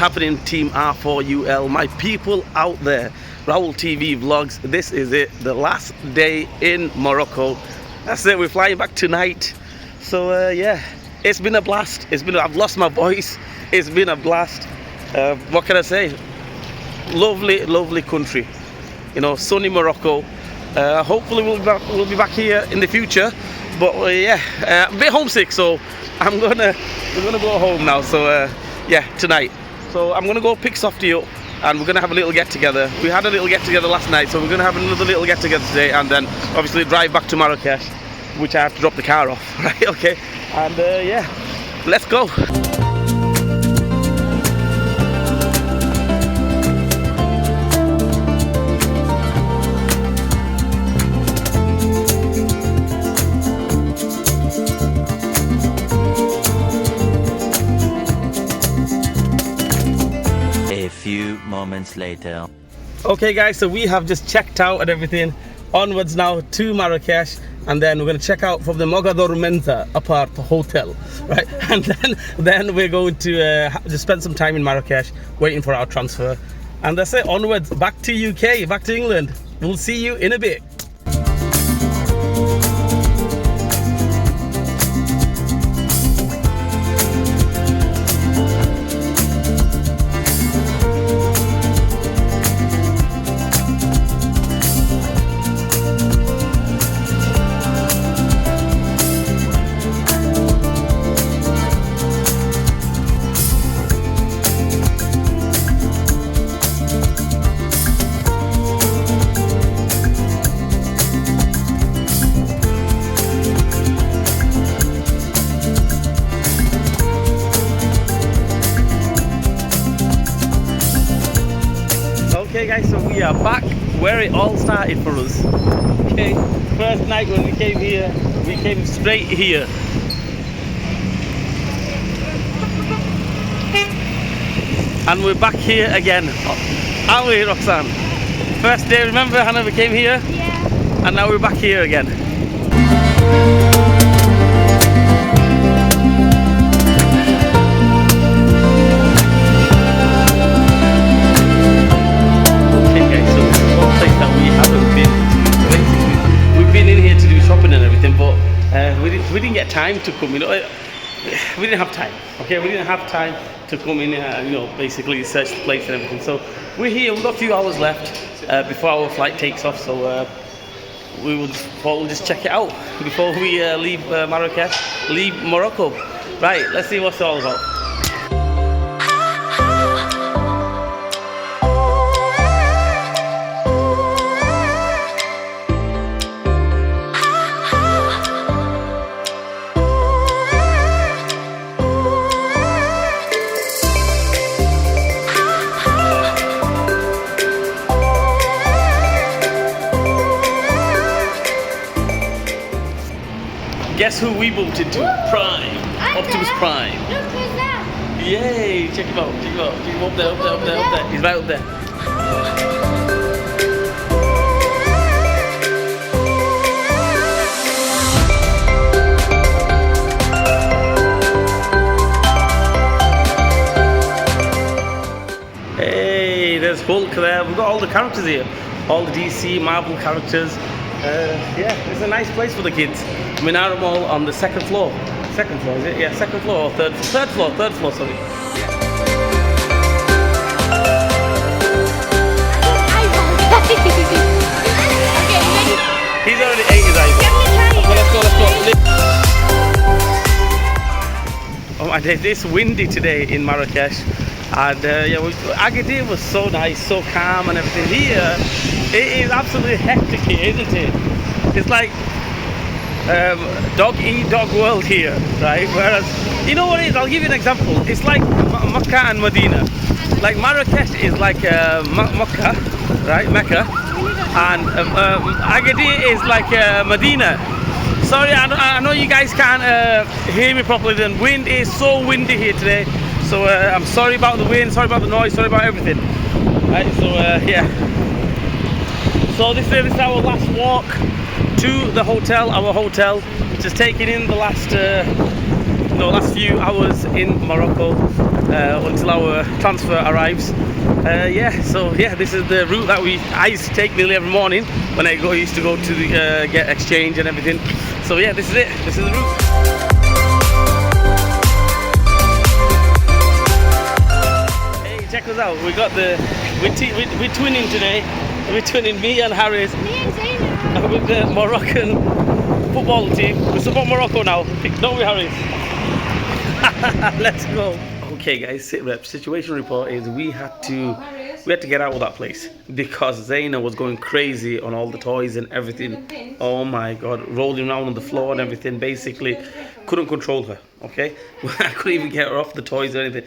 happening, team R4UL, my people out there, R4UL TV vlogs. This is it, the last day in Morocco. That's it, we're flying back tonight. So yeah, it's been a blast. I've lost my voice. It's been a blast. What can I say? Lovely country, you know, sunny Morocco. Hopefully we'll be back here in the future, but yeah, a bit homesick, so we're gonna go home now. So yeah, tonight, so I'm gonna go pick Softy up and we're gonna have a little get together. We had a little get together last night, so we're gonna have another little get together today, and then obviously drive back to Marrakesh, which I have to drop the car off, right? Okay, and yeah, let's go. Moments later. Okay guys, so we have just checked out and everything. Onwards now to Marrakesh, and then we're going to check out from the Mogador Menza apart hotel, right? And then we're going to just spend some time in Marrakesh waiting for our transfer, and that's it. Onwards back to UK, back to England. We'll see you in a bit. Okay guys, so we are back where it all started for us. Okay, first night when we came here, we came straight here. And we're back here again, aren't we, Roxanne? First day, remember Hannah, we came here? Yeah. And now we're back here again. We didn't get time to come, you know. We didn't have time. Okay, we didn't have time to come in, you know, basically search the place and everything. So we're here. We've got a few hours left before our flight takes off. So we'll just check it out before we leave Marrakesh, leave Morocco. Right. Let's see what's it all about. Guess who we bumped into? Prime. Optimus Prime. Look who's that. Yay! Check him out, check him out. Check him up there, up there. He's right up there. Hey, there's Hulk there. We've got all the characters here. All the DC, Marvel characters. Yeah, it's a nice place for the kids. Minara Mall on the second floor. Second floor, is it? Yeah, second floor or third floor, sorry. He's already ate his iPhone. Let's go. Oh my days, it's windy today in Marrakesh. And yeah, Agadir was so nice, so calm and everything. Here, it is absolutely hectic here, isn't it? It's like dog eat dog world here, right? Whereas, you know what it is? I'll give you an example. It's like Mecca and Medina. Like Marrakesh is like Mecca, right? Mecca, and Agadir is like Medina. Sorry, I know you guys can't hear me properly. The wind is so windy here today. So I'm sorry about the wind, sorry about the noise, sorry about everything. Right, so yeah. So this is our last walk to the hotel, our hotel, which is taking in the last last few hours in Morocco until our transfer arrives. Yeah, so yeah, this is the route that I used to take nearly every morning when I used to go to the, get exchange and everything. So yeah, this is it. This is the route. Hey, check us out. We got we're twinning today. We're twinning, me and Harris, with the Moroccan football team. We support Morocco now, don't we, Harris? Let's go. Okay guys, sit rep. Situation report is we had to get out of that place because Zaina was going crazy on all the toys and everything. Oh my god, rolling around on the floor and everything. Basically couldn't control her. Okay, I couldn't even get her off the toys or anything.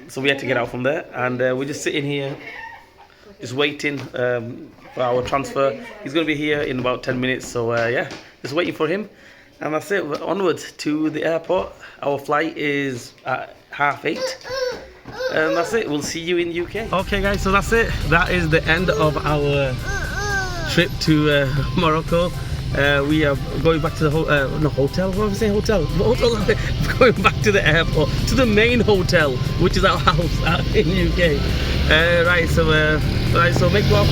So we had to get out from there, and we're just sitting here just waiting for our transfer. He's going to be here in about 10 minutes, so yeah, just waiting for him. And that's it, we're onwards to the airport. Our flight is at 8:30. And that's it, we'll see you in UK. Okay guys, so that's it. That is the end of our trip to Morocco. We are going back to the hotel. What was I saying? Hotel. Going back to the airport, to the main hotel, which is our house in UK. Right, so make sure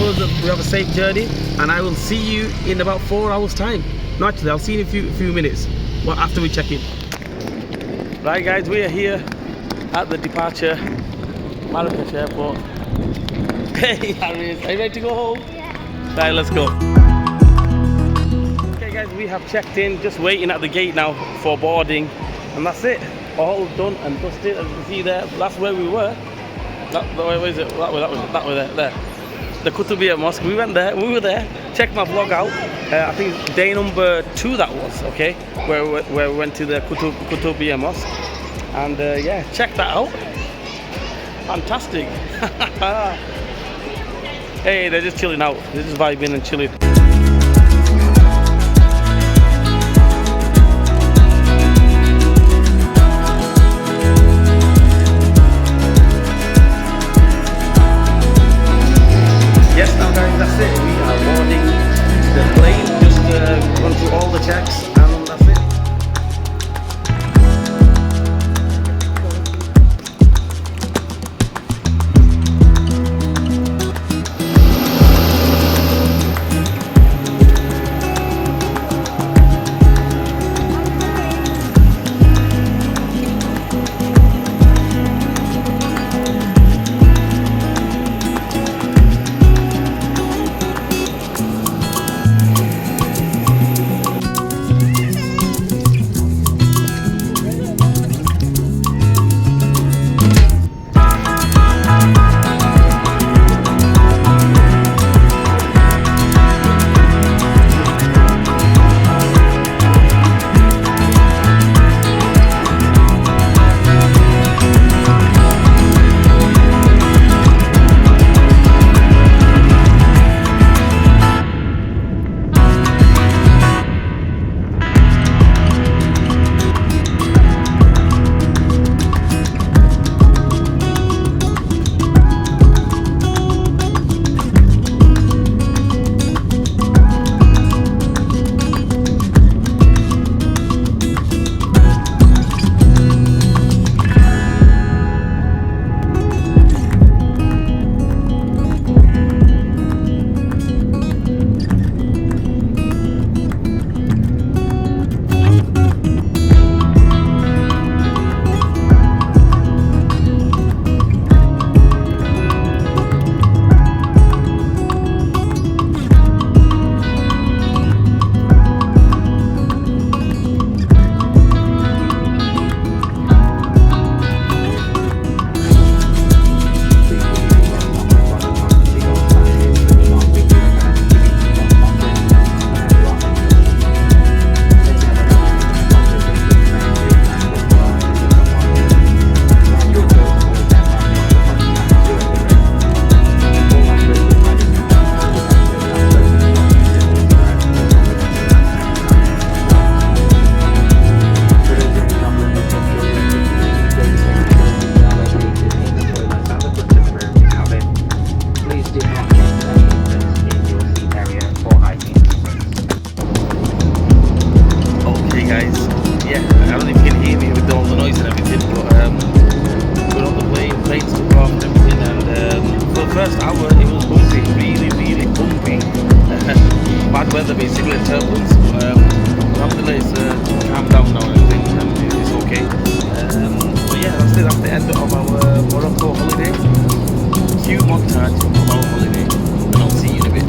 we have a safe journey, and I will see you in about 4 hours' time. No, actually, I'll see you in a few minutes. Well, after we check in. Right, guys, we are here at the departure Marrakesh airport. Hey, Harris, are you ready to go home? Yeah. Right, let's go. Okay guys, we have checked in, just waiting at the gate now for boarding, and that's it, all done and dusted. As you can see there, that's where we were. Where is it? That way there. The Koutoubia Mosque. We went there, we were there. Check my vlog out. I think day number 2 that was, okay, where we went to the Koutoubia Mosque, and yeah, check that out. Fantastic. Hey, they're just chilling out. They're just vibing and chilling. Yes, now guys, that's it. We are boarding the plane. Just gone through all the checks, and that's it. weather, basically, turbulence. Alhamdulillah, it's calmed down now and everything, and it's okay. But yeah, that's it. That's the end of our Morocco holiday. Cute montage of our holiday, and I'll see you in a bit.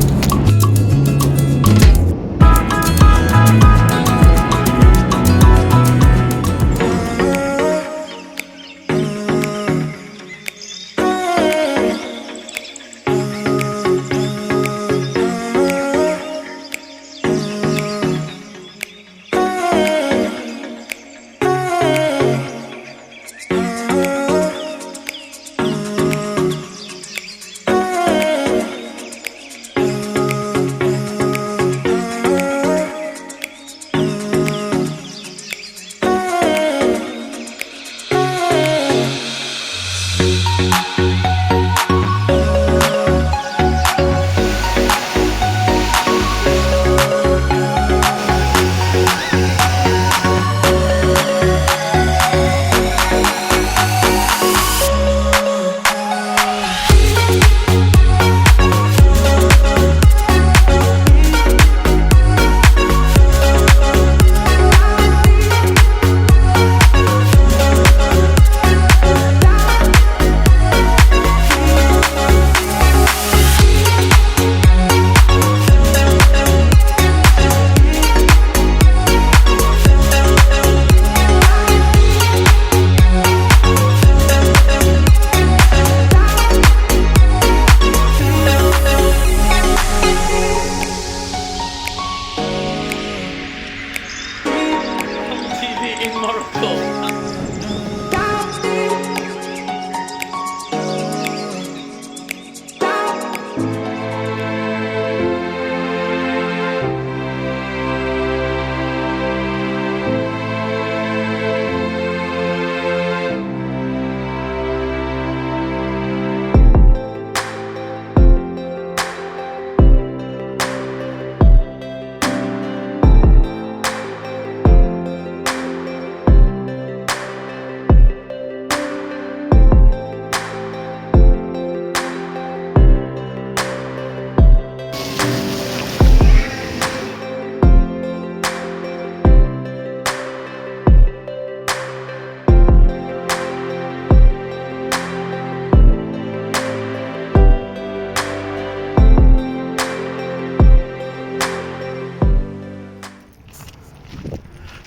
In Morocco.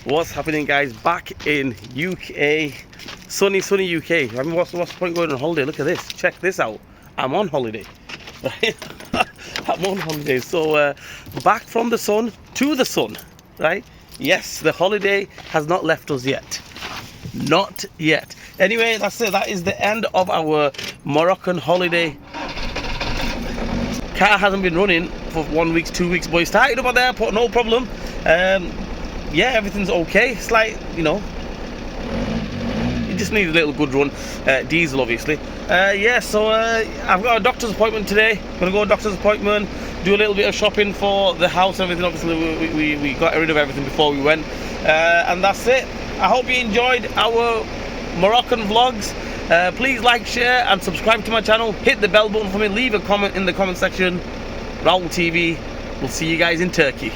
What's happening, guys? Back in UK, sunny UK. I mean, what's the point going on holiday? Look at this, check this out. I'm on holiday, right? I'm on holiday. So back from the sun to the sun, right? Yes, the holiday has not left us yet, not yet. Anyway, that's it. That is the end of our Moroccan holiday. Car hasn't been running for 1 week, 2 weeks, but it started up at the airport, no problem. Yeah, everything's okay. It's like, you know, it just needs a little good run. Diesel, obviously. Yeah, so I've got a doctor's appointment today. Gonna go to a doctor's appointment, do a little bit of shopping for the house and everything. Obviously, we got rid of everything before we went, and that's it. I hope you enjoyed our Moroccan vlogs. Please like, share, and subscribe to my channel. Hit the bell button for me. Leave a comment in the comment section. R4UL TV. We'll see you guys in Turkey.